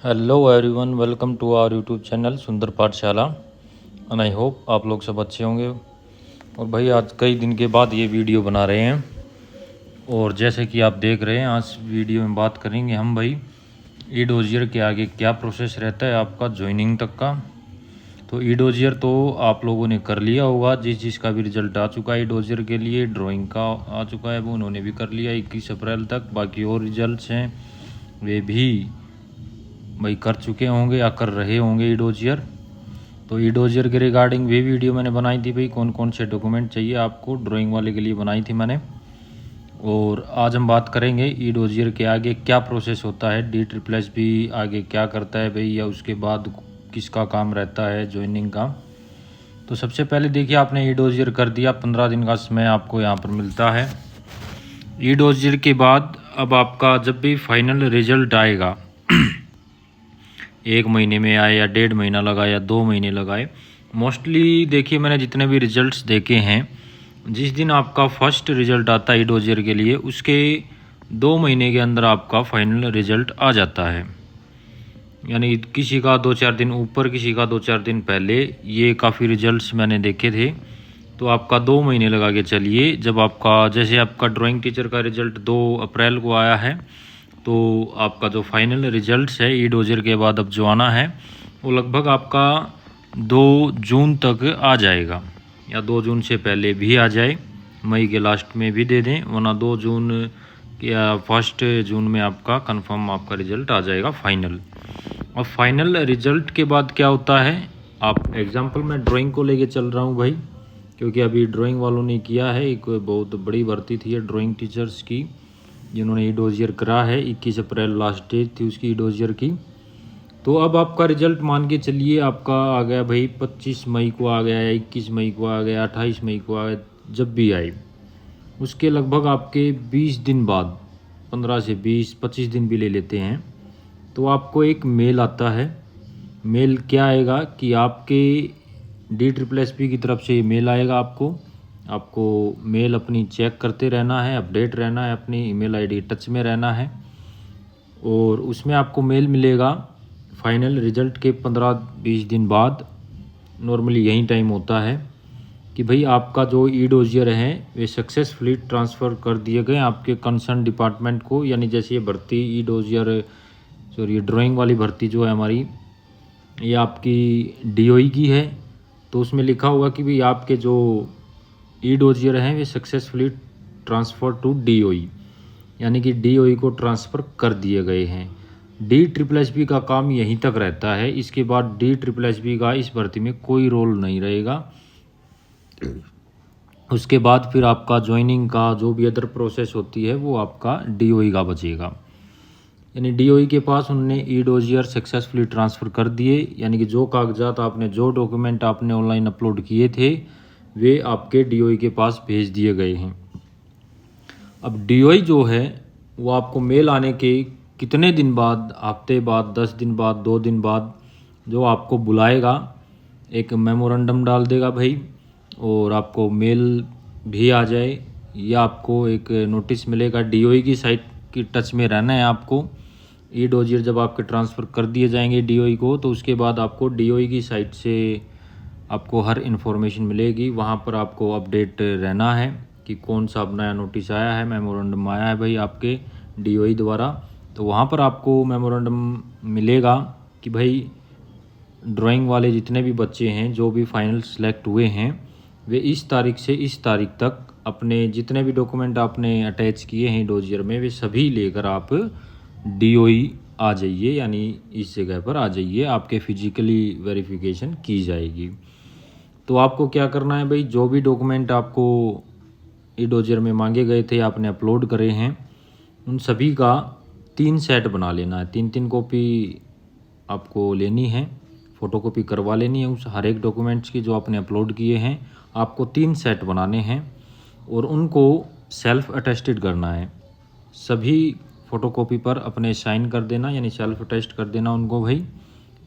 Hello everyone, welcome to our YouTube channel Sundar Pathshala. And I hope आप लोग सब अच्छे होंगे। और भाई आज कई दिन के बाद ये वीडियो बना रहे हैं, और जैसे कि आप देख रहे हैं आज वीडियो में बात करेंगे हम भाई ई डोजियर के आगे क्या प्रोसेस रहता है आपका ज्वाइनिंग तक का। तो ई डोजियर तो आप लोगों ने कर लिया होगा, जिस जिसका भी रिजल्ट आ चुका है ई डोजियर के लिए, ड्राइंग का आ चुका है वो उन्होंने भी कर लिया 21 अप्रैल तक। बाकी और रिजल्ट्स हैं वे भी भाई कर चुके होंगे या कर रहे होंगे ई डोजियर। तो ई डोजियर के रिगार्डिंग भी वीडियो मैंने बनाई थी भाई, कौन कौन से डॉक्यूमेंट चाहिए आपको, ड्राइंग वाले के लिए बनाई थी मैंने। और आज हम बात करेंगे ई डोजियर के आगे क्या प्रोसेस होता है, DSSS भी आगे क्या करता है भाई, या उसके बाद किसका काम रहता है ज्वाइनिंग का। तो सबसे पहले देखिए, आपने ई डोजियर कर दिया, 15 दिन का समय आपको यहाँ पर मिलता है। ई डोजियर के बाद अब आपका जब भी फाइनल रिजल्ट आएगा, 1 महीने में आए या 1.5 महीना लगाए या 2 महीने लगाए, मोस्टली देखिए मैंने जितने भी रिजल्ट्स देखे हैं, जिस दिन आपका फर्स्ट रिजल्ट आता है ई डोजियर के लिए उसके 2 महीने के अंदर आपका फाइनल रिजल्ट आ जाता है। यानी किसी का 2-4 दिन ऊपर, किसी का 2-4 दिन पहले, ये काफ़ी रिजल्ट्स मैंने देखे थे। तो आपका 2 महीने लगा के चलिए। जब आपका जैसे आपका ड्राइंग टीचर का रिजल्ट 2 अप्रैल को आया है, तो आपका जो फाइनल रिजल्ट्स है ई डोजियर के बाद अब जो आना है वो लगभग आपका 2 जून तक आ जाएगा, या 2 जून से पहले भी आ जाए, मई के लास्ट में भी दे दें, वरना 2 जून या 1 जून में आपका कंफर्म आपका रिजल्ट आ जाएगा फाइनल। और फाइनल रिजल्ट के बाद क्या होता है, आप एग्जाम्पल मैं ड्राइंग को लेके चल रहा हूँ भाई, क्योंकि अभी ड्राइंग वालों ने किया है, एक बहुत बड़ी भर्ती थी ड्राइंग टीचर्स की जिन्होंने ई डोजियर करा है। 21 अप्रैल लास्ट डेट थी उसकी ई डोजियर की। तो अब आपका रिजल्ट मान के चलिए आपका आ गया भाई 25 मई को आ गया, या 21 मई को आ गया, 28 मई को आ गया, जब भी आए उसके लगभग आपके 20 दिन बाद, 15 से 20-25 दिन भी ले लेते हैं, तो आपको एक मेल आता है। मेल क्या आएगा कि आपके DSSS की तरफ से मेल आएगा आपको मेल अपनी चेक करते रहना है, अपडेट रहना है, अपनी ईमेल आईडी टच में रहना है। और उसमें आपको मेल मिलेगा फाइनल रिजल्ट के 15-20 दिन बाद। नॉर्मली यही टाइम होता है कि भाई आपका जो ई डोजियर है वे सक्सेसफुली ट्रांसफ़र कर दिए गए आपके कंसर्न डिपार्टमेंट को। यानी जैसे ये भर्ती ई डोजियर, सॉरी ड्राइंग वाली भर्ती जो है हमारी, ये आपकी DOE की है। तो उसमें लिखा हुआ कि भाई आपके जो ई डोजियर हैं वे सक्सेसफुली ट्रांसफ़र टू DOE, यानी कि DOE को ट्रांसफ़र कर दिए गए हैं। DSSS का काम यहीं तक रहता है, इसके बाद DSSS का इस भर्ती में कोई रोल नहीं रहेगा। उसके बाद फिर आपका ज्वाइनिंग का जो भी अदर प्रोसेस होती है वो आपका DOE का बचेगा। यानी DOE के पास उन्होंने ई डोजियर सक्सेसफुली ट्रांसफ़र कर दिए, यानी कि जो कागजात आपने, जो डॉक्यूमेंट आपने ऑनलाइन अपलोड किए थे वे आपके DOE के पास भेज दिए गए हैं। अब DOE जो है वो आपको मेल आने के कितने दिन बाद, हफ्ते बाद, 10 दिन बाद, 2 दिन बाद, जो आपको बुलाएगा, एक मेमोरेंडम डाल देगा भाई, और आपको मेल भी आ जाए या आपको एक नोटिस मिलेगा। DOE की साइट की टच में रहना है आपको। ई डोजियर जब आपके ट्रांसफ़र कर दिए जाएंगे DOE को, तो उसके बाद आपको DOE की साइट से आपको हर इन्फॉर्मेशन मिलेगी। वहाँ पर आपको अपडेट रहना है कि कौन सा अब नया नोटिस आया है, मेमोरेंडम आया है भाई आपके DOE द्वारा। तो वहाँ पर आपको मेमोरेंडम मिलेगा कि भाई ड्राइंग वाले जितने भी बच्चे हैं जो भी फाइनल सेलेक्ट हुए हैं, वे इस तारीख से इस तारीख तक अपने जितने भी डॉक्यूमेंट आपने अटैच किए हैं डोजियर में वे सभी लेकर आप DOE आ जाइए, यानी इस जगह पर आ जाइए, आपके फिजिकली वेरिफिकेशन की जाएगी। तो आपको क्या करना है भाई, जो भी डॉक्यूमेंट आपको ई डोजियर में मांगे गए थे, आपने अपलोड करे हैं, उन सभी का 3 सेट बना लेना है। 3-3 कॉपी आपको लेनी है, फ़ोटोकॉपी करवा लेनी है उस हर एक डॉक्यूमेंट्स की जो आपने अपलोड किए हैं। आपको 3 सेट बनाने हैं और उनको सेल्फ अटेस्टेड करना है। सभी फ़ोटोकॉपी पर अपने साइन कर देना, यानी सेल्फ अटेस्ट कर देना उनको भाई,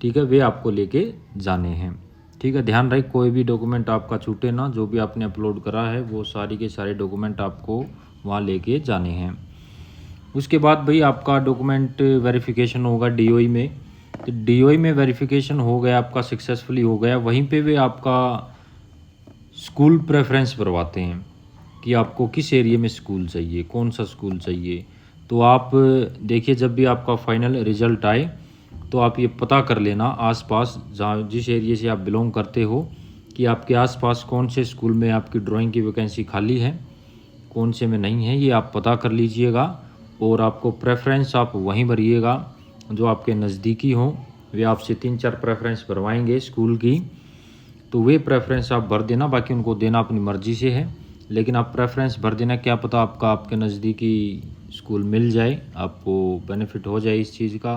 ठीक है। वे आपको लेके जाने हैं, ठीक है। ध्यान रहे कोई भी डॉक्यूमेंट आपका छूटे ना, जो भी आपने अपलोड करा है वो सारी के सारे डॉक्यूमेंट आपको वहाँ लेके जाने हैं। उसके बाद भाई आपका डॉक्यूमेंट वेरिफिकेशन होगा DOE में। तो डीओई में वेरिफिकेशन हो गया आपका, सक्सेसफुली हो गया। वहीं पे वे आपका स्कूल प्रेफरेंस भरवाते हैं कि आपको किस एरिया में स्कूल चाहिए, कौन सा स्कूल चाहिए। तो आप देखिए, जब भी आपका फाइनल रिजल्ट आए तो आप ये पता कर लेना आसपास, जहाँ जिस एरिया से आप बिलोंग करते हो, कि आपके आसपास कौन से स्कूल में आपकी ड्राइंग की वैकेंसी खाली है, कौन से में नहीं है, ये आप पता कर लीजिएगा। और आपको प्रेफरेंस आप वहीं भरिएगा जो आपके नज़दीकी हों। वे आपसे 3-4 प्रेफरेंस भरवाएंगे स्कूल की, तो वे प्रेफरेंस आप भर देना। बाकी उनको देना अपनी मर्ज़ी से है, लेकिन आप प्रेफरेंस भर देना, क्या पता आपका आपके नज़दीकी स्कूल मिल जाए, आपको बेनिफिट हो जाए इस चीज़ का।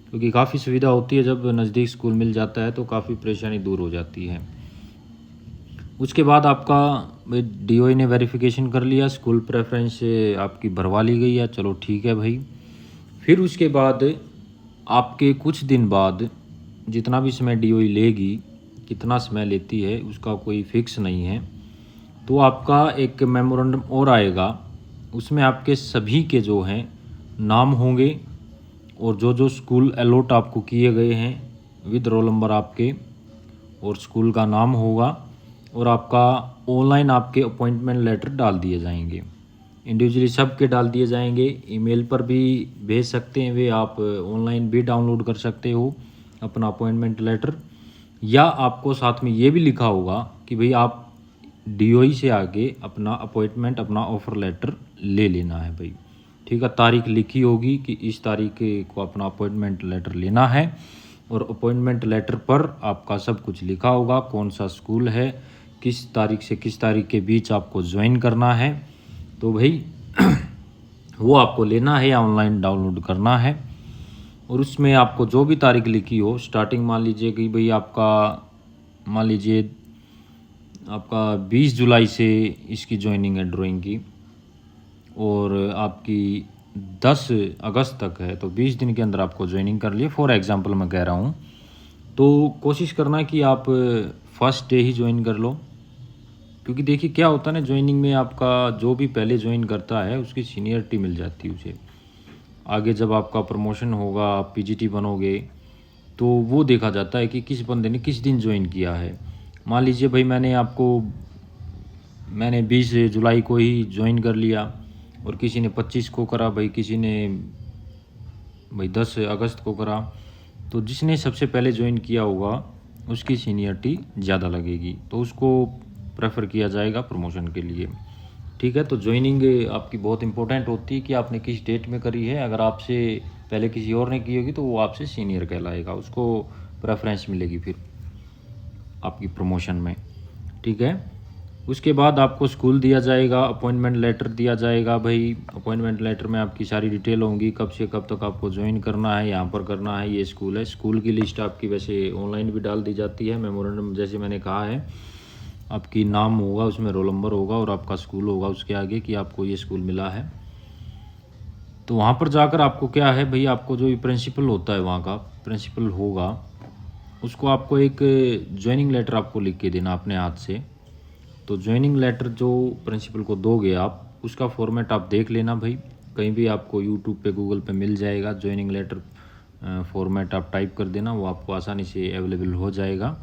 क्योंकि काफ़ी सुविधा होती है, जब नज़दीक स्कूल मिल जाता है तो काफ़ी परेशानी दूर हो जाती है। उसके बाद आपका डीओई ने वेरिफिकेशन कर लिया, स्कूल प्रेफरेंस आपकी भरवा ली गई है, चलो ठीक है भाई। फिर उसके बाद आपके कुछ दिन बाद, जितना भी समय डीओई लेगी, कितना समय लेती है उसका कोई फिक्स नहीं है, तो आपका एक मेमोरेंडम और आएगा। उसमें आपके सभी के जो हैं नाम होंगे, और जो जो स्कूल अलॉट आपको किए गए हैं विद रोल नंबर आपके और स्कूल का नाम होगा। और आपका ऑनलाइन आपके अपॉइंटमेंट लेटर डाल दिए जाएंगे, इंडिविजुअली सब के डाल दिए जाएंगे। ईमेल पर भी भेज सकते हैं वे, आप ऑनलाइन भी डाउनलोड कर सकते हो अपना अपॉइंटमेंट लेटर। या आपको साथ में ये भी लिखा होगा कि भाई आप डीओई से आके अपना अपॉइंटमेंट, अपना ऑफ़र लेटर ले लेना है भाई। ठीक है, तारीख लिखी होगी कि इस तारीख को अपना अपॉइंटमेंट लेटर लेना है, और अपॉइंटमेंट लेटर पर आपका सब कुछ लिखा होगा, कौन सा स्कूल है, किस तारीख से किस तारीख के बीच आपको ज्वाइन करना है। तो भाई वो आपको लेना है या ऑनलाइन डाउनलोड करना है। और उसमें आपको जो भी तारीख लिखी हो, स्टार्टिंग मान लीजिए कि भाई आपका, मान लीजिए आपका 20 जुलाई से इसकी ज्वाइनिंग है ड्राइंग की, और आपकी 10 अगस्त तक है, तो 20 दिन के अंदर आपको ज्वाइनिंग कर लिए, फॉर एग्जांपल मैं कह रहा हूँ। तो कोशिश करना कि आप फर्स्ट डे ही ज्वाइन कर लो। क्योंकि देखिए क्या होता है ना, ज्वाइनिंग में आपका जो भी पहले ज्वाइन करता है उसकी सीनियरिटी मिल जाती है उसे। आगे जब आपका प्रमोशन होगा, आप पीजीटी बनोगे, तो वो देखा जाता है कि किस बंदे ने किस दिन ज्वाइन किया है। मान लीजिए भाई मैंने 20 जुलाई को ही ज्वाइन कर लिया, और किसी ने 25 को करा भाई, किसी ने भाई 10 अगस्त को करा, तो जिसने सबसे पहले ज्वाइन किया होगा उसकी सीनियरिटी ज़्यादा लगेगी, तो उसको प्रेफर किया जाएगा प्रमोशन के लिए। ठीक है, तो ज्वाइनिंग आपकी बहुत इंपॉर्टेंट होती है कि आपने किस डेट में करी है। अगर आपसे पहले किसी और ने की होगी तो वो आपसे सीनियर कहलाएगा, उसको प्रेफरेंस मिलेगी फिर आपकी प्रमोशन में। ठीक है, उसके बाद आपको स्कूल दिया जाएगा, अपॉइंटमेंट लेटर दिया जाएगा भाई। अपॉइंटमेंट लेटर में आपकी सारी डिटेल होंगी, कब से कब तक आपको ज्वाइन करना है, यहाँ पर करना है, ये स्कूल है। स्कूल की लिस्ट आपकी वैसे ऑनलाइन भी डाल दी जाती है। मेमोरेंडम जैसे मैंने कहा है, आपकी नाम होगा उसमें, रोल नंबर होगा, और आपका स्कूल होगा उसके आगे कि आपको ये स्कूल मिला है। तो वहाँ पर जाकर आपको क्या है भाई, आपको जो प्रिंसिपल होता है, वहाँ का प्रिंसिपल होगा, उसको आपको एक ज्वाइनिंग लेटर आपको लिख के देना अपने हाथ से। तो ज्वाइनिंग लेटर जो प्रिंसिपल को दोगे आप, उसका फॉर्मेट आप देख लेना भाई, कहीं भी आपको यूट्यूब पे, गूगल पे मिल जाएगा। ज्वाइनिंग लेटर फॉर्मेट आप टाइप कर देना, वो आपको आसानी से अवेलेबल हो जाएगा।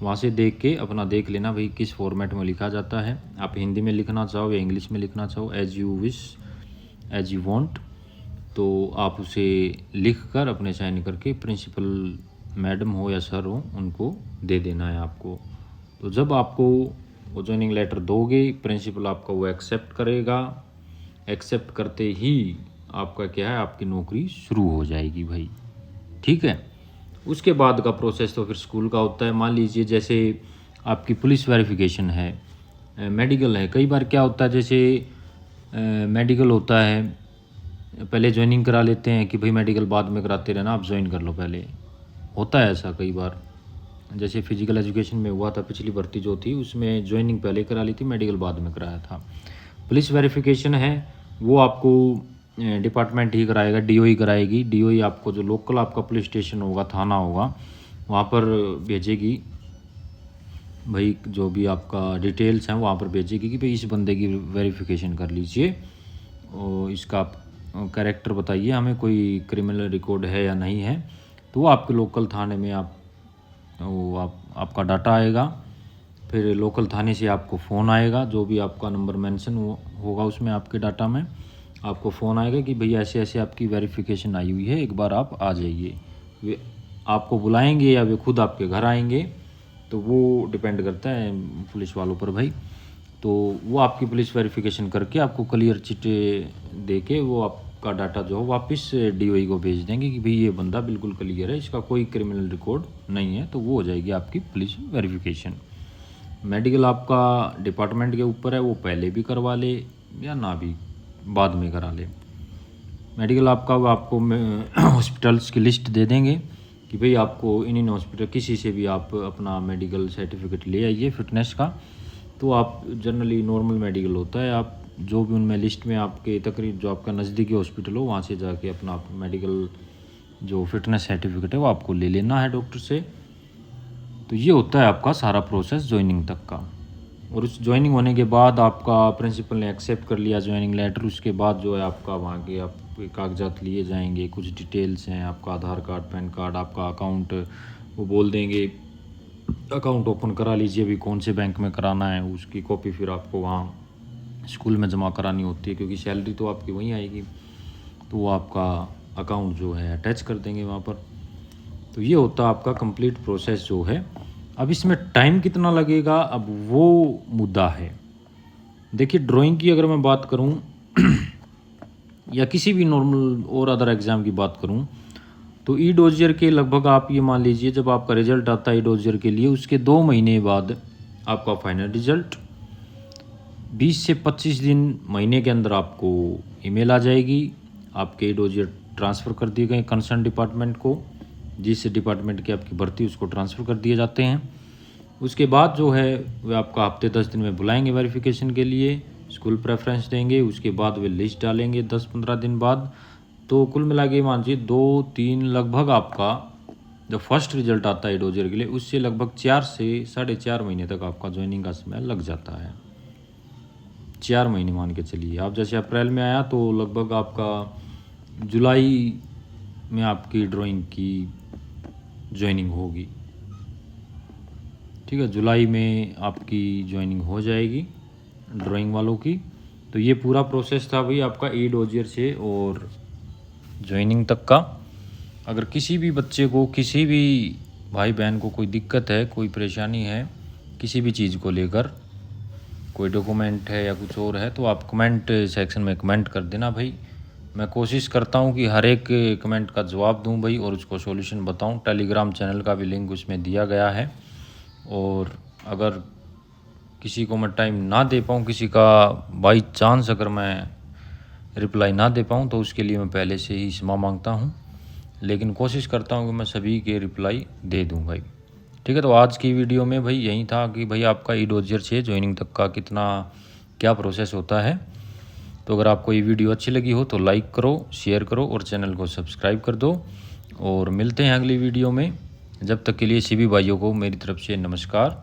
वहाँ से देख के अपना देख लेना भाई किस फॉर्मेट में लिखा जाता है। आप हिंदी में लिखना चाहो या इंग्लिश में लिखना चाहो, as you wish, as you want, तो आप उसे लिख कर अपने साइन करके प्रिंसिपल मैडम हो या सर हो उनको दे देना है आपको। तो जब आपको वो ज्वाइनिंग लेटर दोगे, प्रिंसिपल आपका वो एक्सेप्ट करेगा। एक्सेप्ट करते ही आपका क्या है, आपकी नौकरी शुरू हो जाएगी भाई। ठीक है, उसके बाद का प्रोसेस तो फिर स्कूल का होता है। मान लीजिए जैसे आपकी पुलिस वेरिफिकेशन है, मेडिकल है। कई बार क्या होता है, जैसे मेडिकल होता है, पहले ज्वाइनिंग करा लेते हैं कि भाई मेडिकल बाद में कराते रहना, आप ज्वाइन कर लो पहले। होता है ऐसा कई बार, जैसे फिजिकल एजुकेशन में हुआ था, पिछली भर्ती जो थी उसमें ज्वाइनिंग पहले करा ली थी, मेडिकल बाद में कराया था। पुलिस वेरिफिकेशन है वो आपको डिपार्टमेंट ही कराएगा, डीओई कराएगी। डीओई आपको जो लोकल आपका पुलिस स्टेशन होगा, थाना होगा, वहाँ पर भेजेगी भाई, जो भी आपका डिटेल्स हैं वहाँ पर भेजेगी कि भाई इस बंदे की वेरिफिकेशन कर लीजिए, और इसका कैरेक्टर बताइए हमें, कोई क्रिमिनल रिकॉर्ड है या नहीं है। तो वो आपके लोकल थाने में आपका डाटा आएगा। फिर लोकल थाने से आपको फ़ोन आएगा, जो भी आपका नंबर मेंशन होगा उसमें आपके डाटा में आपको फ़ोन आएगा कि भैया ऐसे ऐसे आपकी वेरिफिकेशन आई हुई है, एक बार आप आ जाइए। वे आपको बुलाएंगे या वे खुद आपके घर आएंगे, तो वो डिपेंड करता है पुलिस वालों पर भाई। तो वो आपकी पुलिस वेरिफिकेशन करके आपको क्लियर चिट्टे दे के वो आपका डाटा जो है वापस DOI को भेज देंगे कि भाई ये बंदा बिल्कुल क्लियर है, इसका कोई क्रिमिनल रिकॉर्ड नहीं है। तो वो हो जाएगी आपकी पुलिस वेरिफिकेशन। मेडिकल आपका डिपार्टमेंट के ऊपर है, वो पहले भी करवा ले या ना भी बाद में करा ले। मेडिकल आपका वो आपको हॉस्पिटल्स की लिस्ट दे देंगे कि भाई आपको इन हॉस्पिटल किसी से भी आप अपना मेडिकल सर्टिफिकेट ले आइए फिटनेस का। तो आप जनरली नॉर्मल मेडिकल होता है, आप जो भी उनमें लिस्ट में आपके तकरीब जो आपका नज़दीकी हॉस्पिटल हो वहाँ से जाके अपना मेडिकल जो फिटनेस सर्टिफिकेट है वो आपको ले लेना है डॉक्टर से। तो ये होता है आपका सारा प्रोसेस ज्वाइनिंग तक का। और उस ज्वाइनिंग होने के बाद आपका प्रिंसिपल ने एक्सेप्ट कर लिया ज्वाइनिंग लेटर, उसके बाद जो है आपका वहाँ के आपके कागजात लिए जाएंगे, कुछ डिटेल्स हैं आपका आधार कार्ड, पैन कार्ड, आपका अकाउंट, वो बोल देंगे अकाउंट ओपन करा लीजिए, अभी कौन से बैंक में कराना है उसकी कॉपी फिर आपको वहाँ स्कूल में जमा करानी होती है, क्योंकि सैलरी तो आपकी वहीं आएगी। तो वो आपका अकाउंट जो है अटैच कर देंगे वहाँ पर। तो ये होता है आपका कंप्लीट प्रोसेस जो है। अब इसमें टाइम कितना लगेगा, अब वो मुद्दा है। देखिए ड्राइंग की अगर मैं बात करूं या किसी भी नॉर्मल और अदर एग्ज़ाम की बात करूं, तो ई डोजियर के लगभग आप ये मान लीजिए जब आपका रिजल्ट आता है ई डोजियर के लिए, उसके 2 महीने बाद आपका फाइनल रिजल्ट 20 से 25 दिन महीने के अंदर आपको ईमेल आ जाएगी। आपके ई डोजियर ट्रांसफ़र कर दिए गए कंसर्न डिपार्टमेंट को, जिस डिपार्टमेंट की आपकी भर्ती उसको ट्रांसफ़र कर दिए जाते हैं। उसके बाद जो है वे आपका हफ्ते 10 दिन में बुलाएंगे वेरिफिकेशन के लिए, स्कूल प्रेफरेंस देंगे, उसके बाद वे लिस्ट डालेंगे 10-15 दिन बाद। तो कुल मिला के मान लीजिए 2-3 लगभग आपका जब फर्स्ट रिजल्ट आता है डोजर के लिए, उससे लगभग 4 से 4.5 महीने तक आपका ज्वाइनिंग का समय लग जाता है। 4 महीने मान के चलिए आप, जैसे अप्रैल में आया तो लगभग आपका जुलाई में आपकी ड्राइंग की ज्वाइनिंग होगी। ठीक है, जुलाई में आपकी ज्वाइनिंग हो जाएगी ड्राइंग वालों की। तो ये पूरा प्रोसेस था भाई आपका ई डोजियर से और ज्वाइनिंग तक का। अगर किसी भी बच्चे को, किसी भी भाई बहन को कोई दिक्कत है, कोई परेशानी है किसी भी चीज़ को लेकर, कोई डॉक्यूमेंट है या कुछ और है, तो आप कमेंट सेक्शन में कमेंट कर देना भाई। मैं कोशिश करता हूँ कि हर एक कमेंट का जवाब दूँ भाई और उसको सॉल्यूशन बताऊँ। टेलीग्राम चैनल का भी लिंक उसमें दिया गया है। और अगर किसी को मैं टाइम ना दे पाऊँ, किसी का बाई चांस अगर मैं रिप्लाई ना दे पाऊँ, तो उसके लिए मैं पहले से ही क्षमा मांगता हूँ, लेकिन कोशिश करता हूँ कि मैं सभी के रिप्लाई दे दूँ भाई। ठीक है, तो आज की वीडियो में भाई यही था कि भाई आपका ई डोजियर से ज्वाइनिंग तक का कितना क्या प्रोसेस होता है। तो अगर आपको ये वीडियो अच्छी लगी हो तो लाइक करो, शेयर करो और चैनल को सब्सक्राइब कर दो। और मिलते हैं अगली वीडियो में, जब तक के लिए सभी भाइयों को मेरी तरफ से नमस्कार।